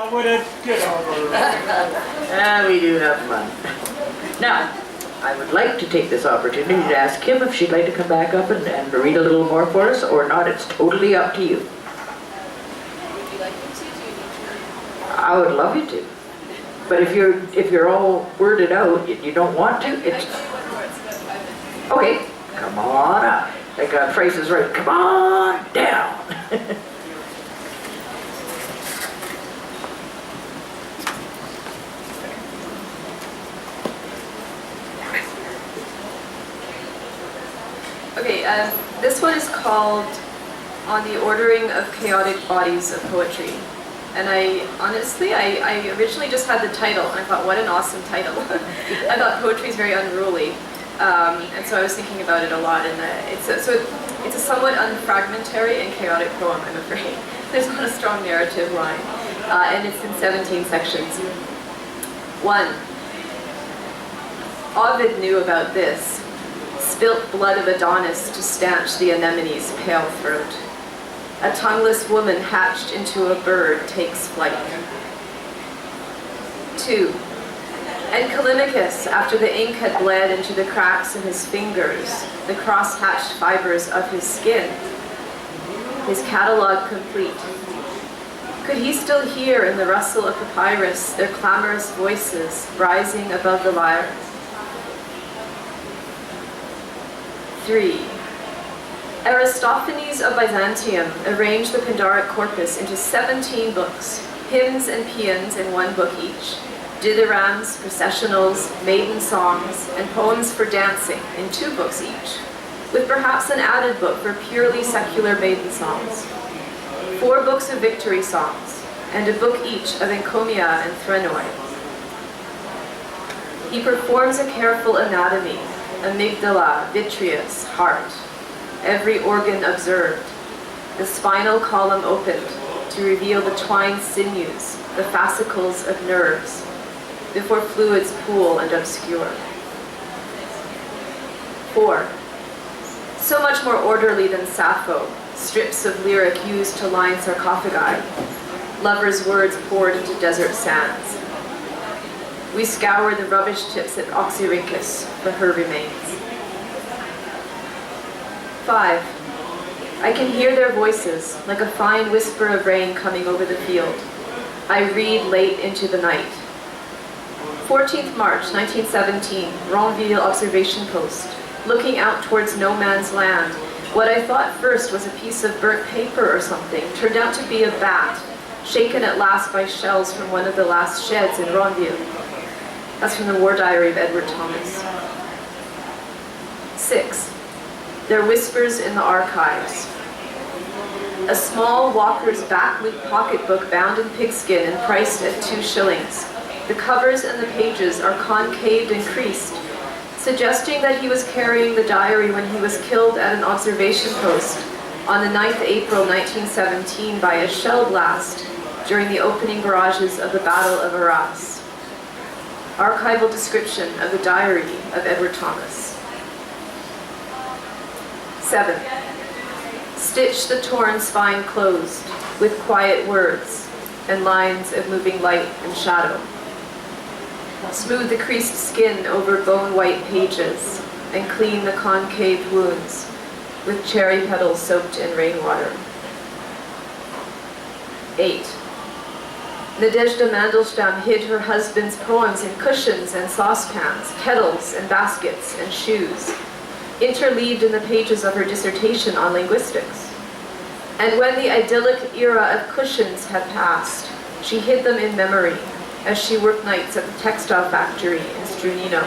Would it get over? We do have fun. Now, I would like to take this opportunity to ask Kim if she'd like to come back up and read a little more for us, or not. It's totally up to you. Would you like me to? Do you need to? I would love you to. But if you're all worded out, you don't want to, it's... Okay, come on up. I got phrases right. Come on down. Okay, this one is called On the Ordering of Chaotic Bodies of Poetry. And I originally just had the title, and I thought, what an awesome title. I thought poetry is very unruly. And so I was thinking about it a lot. And it's a somewhat unfragmentary and chaotic poem, I'm afraid. There's not a strong narrative line. And it's in 17 sections. 1. Ovid knew about this. Spilt blood of Adonis to stanch the anemone's pale throat. A tongueless woman hatched into a bird takes flight. 2. And Callimachus, after the ink had bled into the cracks in his fingers, the cross-hatched fibers of his skin, his catalogue complete, could he still hear in the rustle of papyrus their clamorous voices rising above the lyre? 3. Aristophanes of Byzantium arranged the Pindaric corpus into 17 books, hymns and paeans in 1 book each, dithyrambs, processionals, maiden songs, and poems for dancing in 2 books each, with perhaps an added book for purely secular maiden songs, 4 books of victory songs, and a book each of encomia and threnoi. He performs a careful anatomy, amygdala, vitreous, heart, every organ observed, the spinal column opened to reveal the twined sinews, the fascicles of nerves, before fluids pool and obscure. 4. So much more orderly than Sappho, strips of lyric used to line sarcophagi, lovers' words poured into desert sands. We scour the rubbish tips at Oxyrhynchus for her remains. 5. I can hear their voices, like a fine whisper of rain coming over the field. I read late into the night. 14th March, 1917, Ranville observation post. Looking out towards no man's land, what I thought first was a piece of burnt paper or something turned out to be a bat, shaken at last by shells from one of the last sheds in Ranville. That's from the War Diary of Edward Thomas. 6. Their whispers in the archives. A small Walker's backloop pocketbook bound in pigskin and priced at 2 shillings. The covers and the pages are concaved and creased, suggesting that he was carrying the diary when he was killed at an observation post on the 9th April 1917 by a shell blast during the opening barrages of the Battle of Arras. Archival description of the diary of Edward Thomas. 7. Stitch the torn spine closed with quiet words and lines of moving light and shadow. Smooth the creased skin over bone-white pages and clean the concave wounds with cherry petals soaked in rainwater. 8. Nadezhda Mandelstam hid her husband's poems in cushions and saucepans, kettles and baskets and shoes, interleaved in the pages of her dissertation on linguistics. And when the idyllic era of cushions had passed, she hid them in memory as she worked nights at the textile factory in Strunino.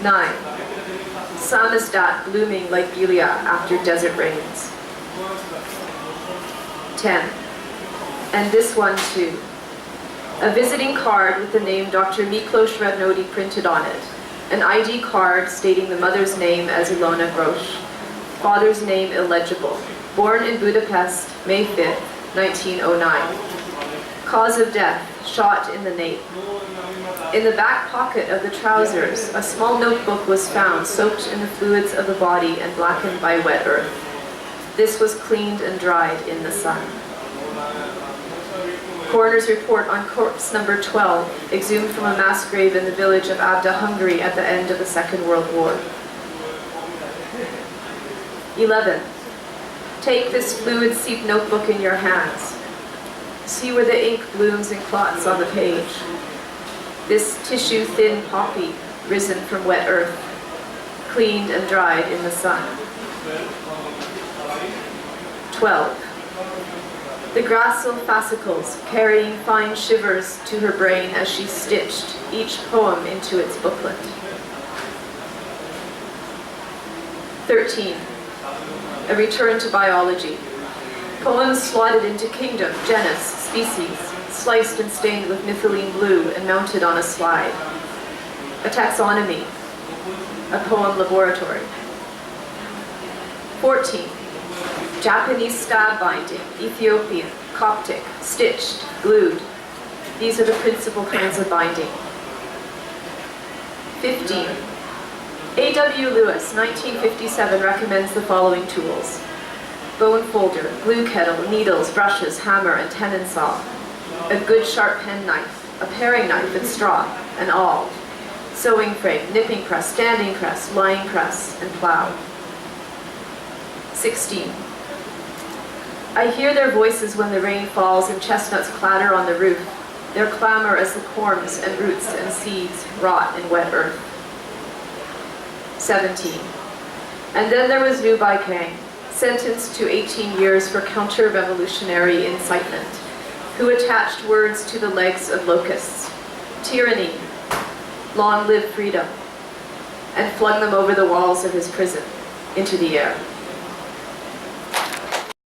9. Samizdat blooming like Gilead after desert rains. 10. And this one too. A visiting card with the name Dr. Miklos Radnodi printed on it. An ID card stating the mother's name as Ilona Grosz. Father's name illegible. Born in Budapest, May 5th, 1909. Cause of death, shot in the nape. In the back pocket of the trousers, a small notebook was found soaked in the fluids of the body and blackened by wet earth. This was cleaned and dried in the sun. Coroner's report on corpse number 12, exhumed from a mass grave in the village of Abda, Hungary at the end of the Second World War. 11. Take this fluid seep notebook in your hands. See where the ink blooms and clots on the page. This tissue-thin poppy, risen from wet earth, cleaned and dried in the sun. 12. The gracile fascicles carrying fine shivers to her brain as she stitched each poem into its booklet. 13. A return to biology. Poems slotted into kingdom, genus, species, sliced and stained with methylene blue and mounted on a slide. A taxonomy. A poem laboratory. 14. Japanese stab binding, Ethiopian, Coptic, stitched, glued. These are the principal kinds of binding. 15. A.W. Lewis, 1957, recommends the following tools: bone folder, glue kettle, needles, brushes, hammer, and tenon saw, a good sharp penknife, a paring knife and straw, and awl, sewing frame, nipping press, standing press, lying press, and plow. 16. I hear their voices when the rain falls and chestnuts clatter on the roof, their clamor as the corms and roots and seeds rot in wet earth. 17. And then there was Liu Baikang, sentenced to 18 years for counter-revolutionary incitement, who attached words to the legs of locusts, tyranny, long live freedom, and flung them over the walls of his prison into the air.